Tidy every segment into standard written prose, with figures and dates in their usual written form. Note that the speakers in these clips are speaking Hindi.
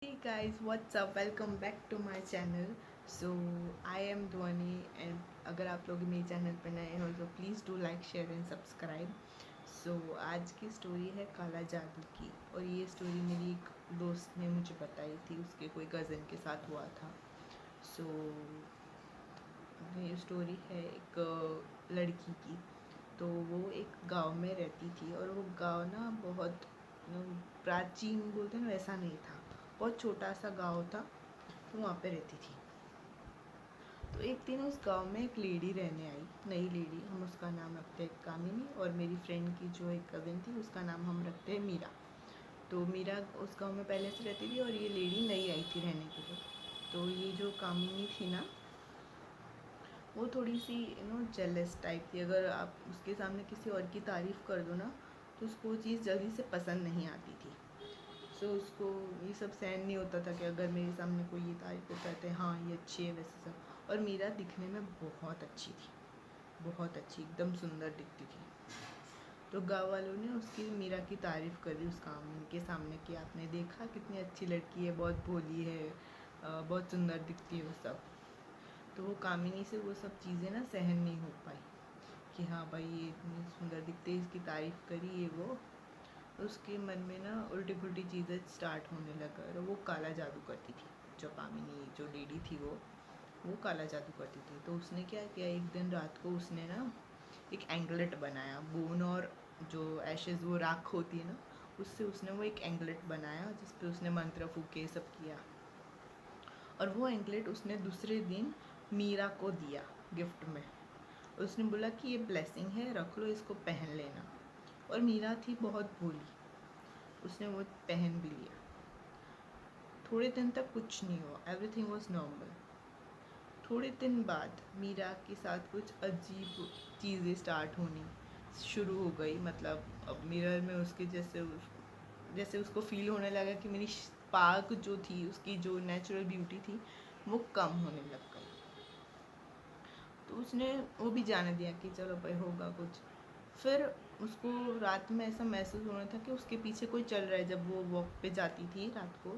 Hey guys, what's up? Welcome back to my channel. So I am Dhwani and अगर आप लोग मेरे चैनल पर नए हो तो please do like share and subscribe. So आज की स्टोरी है काला जादू की. और ये स्टोरी मेरी एक दोस्त ने मुझे बताई थी, उसके कोई कज़न के साथ हुआ था. सो ये स्टोरी है एक लड़की की. तो वो एक गांव में रहती थी और वो गांव ना बहुत प्राचीन बोलते हैं ना, वैसा नहीं था. बहुत छोटा सा गांव था. तो वहाँ पे रहती थी. तो एक दिन उस गांव में एक लेडी रहने आई, नई लेडी. हम उसका नाम रखते हैं कामिनी, और मेरी फ्रेंड की जो एक कज़न थी उसका नाम हम रखते हैं मीरा. तो मीरा उस गांव में पहले से रहती थी और ये लेडी नई आई थी रहने के लिए. तो ये जो कामिनी थी ना, वो थोड़ी सी जेलस टाइप थी. अगर आप उसके सामने किसी और की तारीफ़ कर दो ना, तो उसको वो चीज़ जल्दी से पसंद नहीं आती थी. सो उसको ये सब सहन नहीं होता था कि अगर मेरे सामने कोई ये तारीफ़ करते हैं, हाँ ये अच्छी है वैसे सब. और मीरा दिखने में बहुत अच्छी थी, बहुत अच्छी, एकदम सुंदर दिखती थी. तो गाँव वालों ने उसकी मीरा की तारीफ़ करी उस काम के सामने कि आपने देखा कितनी अच्छी लड़की है, बहुत भोली है, बहुत सुंदर दिखती है वो सब. तो वो कामिनी से वो सब चीज़ें ना सहन नहीं हो पाई कि हाँ भाई ये इतनी सुंदर दिखती है, इसकी तारीफ़ करी ये वो. उसके मन में ना उल्टी पुल्टी चीज़ें स्टार्ट होने लगा और वो काला जादू करती थी. जो कामिनी जो लेडी थी वो काला जादू करती थी. तो उसने क्या किया, एक दिन रात को उसने ना एक एंगलेट बनाया. बोन और जो एशेज़ वो राख होती है ना, उससे उसने वो एक एंगलेट बनाया जिस पे उसने मंत्र फूके सब किया. और वो एंगलेट उसने दूसरे दिन मीरा को दिया गिफ्ट में. उसने बोला कि ये ब्लेसिंग है, रख लो, इसको पहन लेना. और मीरा थी बहुत भोली, उसने वो पहन भी लिया. थोड़े दिन तक कुछ नहीं हुआ, एवरीथिंग वॉज नॉर्मल. थोड़े दिन बाद मीरा के साथ कुछ अजीब चीज़ें स्टार्ट होनी शुरू हो गई. मतलब अब मिरर में उसके जैसे उसको फील होने लगा कि मेरी स्पार्क जो थी, उसकी जो नेचुरल ब्यूटी थी, वो कम होने लग गई. तो उसने वो भी जाने दिया कि चलो भाई होगा कुछ. फिर उसको रात में ऐसा महसूस होना था कि उसके पीछे कोई चल रहा है. जब वो वॉक पे जाती थी रात को,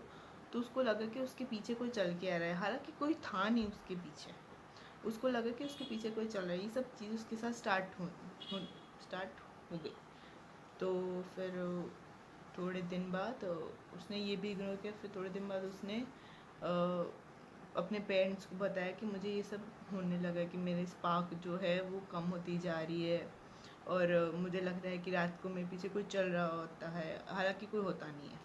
तो उसको लगा कि उसके पीछे कोई चल के आ रहा है, हालांकि कोई था नहीं उसके पीछे. उसको लगा कि उसके पीछे कोई चल रहा है. ये सब चीज़ उसके साथ स्टार्ट हो गई. तो फिर थोड़े दिन बाद उसने ये भी इग्नोर किया. फिर थोड़े दिन बाद उसने अपने पेरेंट्स को बताया कि मुझे ये सब होने लगा कि मेरे स्पार्क जो है वो कम होती जा रही है. और मुझे लग रहा है कि रात को मेरे पीछे कोई चल रहा होता है, हालांकि कोई होता नहीं है.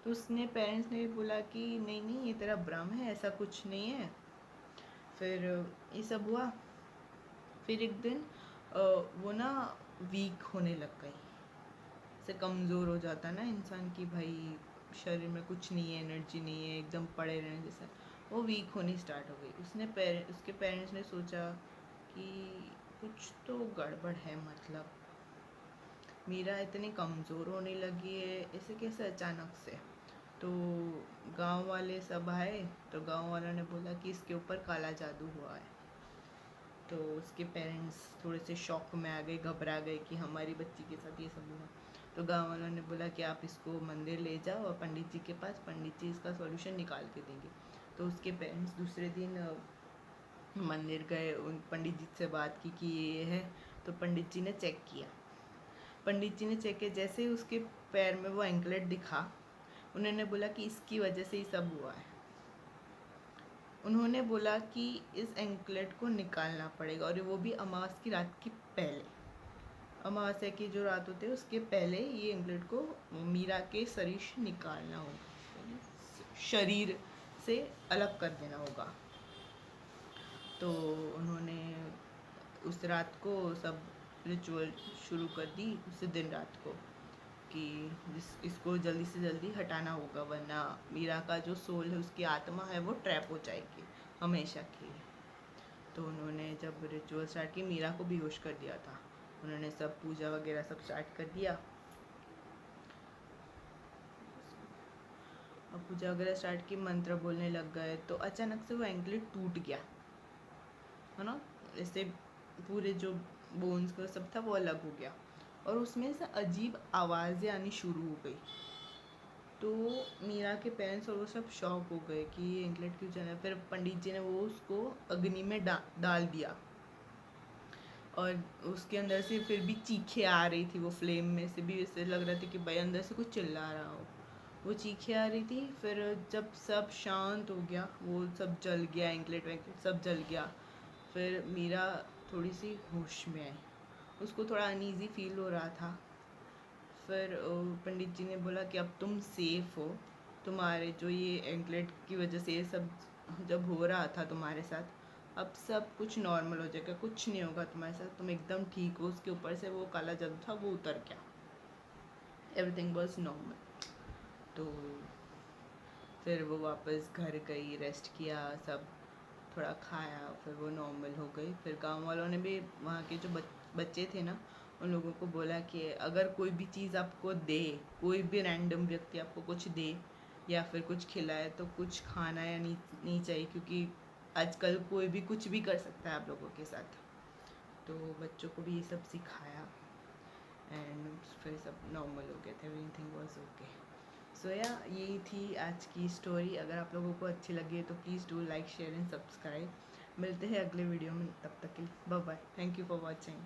तो उसने पेरेंट्स ने भी बोला कि नहीं नहीं, ये तेरा भ्रम है, ऐसा कुछ नहीं है. फिर ये सब हुआ. फिर एक दिन वो ना वीक होने लग गई. से कमज़ोर हो जाता है ना इंसान की, भाई शरीर में कुछ नहीं है, एनर्जी नहीं है, एकदम पड़े रहने जैसा. वो वीक होनी स्टार्ट हो गई. उसके पेरेंट्स ने सोचा कि कुछ तो गड़बड़ है. मतलब मीरा इतनी कमज़ोर होने लगी है, ऐसे कैसे अचानक से. तो गांव वाले सब आए. तो गांव वालों ने बोला कि इसके ऊपर काला जादू हुआ है. तो उसके पेरेंट्स थोड़े से शॉक में आ गए, घबरा गए कि हमारी बच्ची के साथ ये सब हुआ. तो गांव वालों ने बोला कि आप इसको मंदिर ले जाओ और पंडित जी के पास, पंडित जी इसका सॉल्यूशन निकाल के देंगे. तो उसके पेरेंट्स दूसरे दिन मंदिर गए, उन पंडित जी से बात की कि ये है. तो पंडित जी ने चेक किया. पंडित जी ने चेक किया, जैसे ही उसके पैर में वो एंकलेट दिखा, उन्होंने बोला कि इसकी वजह से ही सब हुआ है. उन्होंने बोला कि इस एंकलेट को निकालना पड़ेगा, और वो भी अमावस की रात की पहले. अमावस्या की जो रात होती है उसके पहले ये एंकलेट को मीरा के शरीर से निकालना होगा, शरीर से अलग कर देना होगा. तो उन्होंने उस रात को सब रिचुअल शुरू कर दी, उस दिन रात को, कि इसको जल्दी से जल्दी हटाना होगा, वरना मीरा का जो सोल है, उसकी आत्मा है, वो ट्रैप हो जाएगी हमेशा के लिए. तो उन्होंने जब रिचुअल स्टार्ट की, मीरा को बेहोश कर दिया था. उन्होंने सब पूजा वगैरह सब स्टार्ट कर दिया. और पूजा वगैरह स्टार्ट की, मंत्र बोलने लग गए. तो अचानक से वो एंकलेट टूट गया, है ना. ऐसे पूरे जो बोन्स का सब था वो अलग हो गया. और उसमें से अजीब आवाज़ें आनी शुरू हो गई. तो मीरा के पेरेंट्स और वो सब शॉक हो गए कि ये एंकलेट क्यों चला। फिर पंडित जी ने वो उसको अग्नि में डाल दिया, और उसके अंदर से फिर भी चीखें आ रही थी, वो फ्लेम में से भी ऐसे लग रहा था कि भाई अंदर से कुछ चिल्ला रहा हो। वो चीखें आ रही थी। फिर जब सब शांत हो गया, वो सब जल गया, एंकलेट वैंकलेट सब जल गया, फिर मीरा थोड़ी सी होश में आई। उसको थोड़ा अनईज़ी फील हो रहा था। फिर पंडित जी ने बोला कि अब तुम सेफ़ हो, तुम्हारे जो ये एंकलेट की वजह से ये सब जब हो रहा था तुम्हारे साथ, अब सब कुछ नॉर्मल हो जाएगा, कुछ नहीं होगा तुम्हारे साथ, तुम एकदम ठीक हो। उसके ऊपर से वो काला जादू था वो उतर गया, एवरीथिंग वॉज नॉर्मल। तो फिर वो वापस घर गई, रेस्ट किया, सब थोड़ा खाया, फिर वो नॉर्मल हो गई। फिर गांव वालों ने भी, वहाँ के जो बच्चे थे ना, उन लोगों को बोला कि अगर कोई भी चीज़ आपको दे, कोई भी रैंडम व्यक्ति आपको कुछ दे या फिर कुछ खिलाए, तो कुछ खाना या नहीं चाहिए, क्योंकि आजकल कोई भी कुछ भी कर सकता है आप लोगों के साथ। तो बच्चों को भी ये सब सिखाया, एंड फिर सब नॉर्मल हो गए थे, एवरीथिंग वाज ओके। सो या यही थी आज की स्टोरी। अगर आप लोगों को अच्छी लगी है तो please do like, share and subscribe. मिलते हैं अगले वीडियो में, तब तक के लिए bye bye. Thank you for watching.